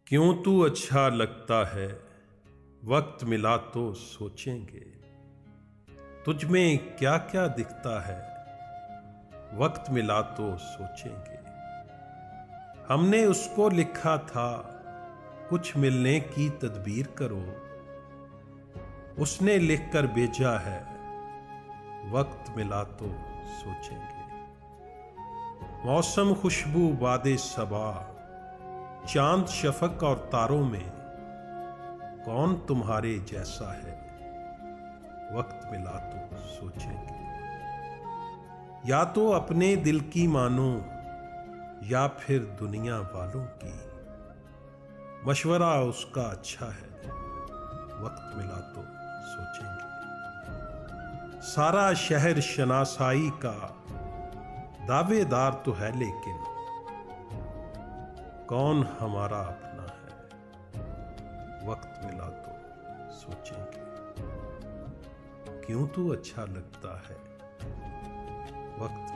क्यों तू अच्छा लगता है, वक्त मिला तो सोचेंगे। तुझ में क्या क्या दिखता है, वक्त मिला तो सोचेंगे। हमने उसको लिखा था, कुछ मिलने की तदबीर करो। उसने लिख कर भेजा है, वक्त मिला तो सोचेंगे। मौसम खुशबू बादे सबा, चांद शफक और तारों में कौन तुम्हारे जैसा है, वक्त मिला तो सोचेंगे। या तो अपने दिल की मानो या फिर दुनिया वालों की, मशवरा उसका अच्छा है, वक्त मिला तो सोचेंगे। सारा शहर शनासाई का दावेदार तो है, लेकिन कौन हमारा अपना है, वक्त मिला तो सोचेंगे। क्यों तू अच्छा लगता है, वक्त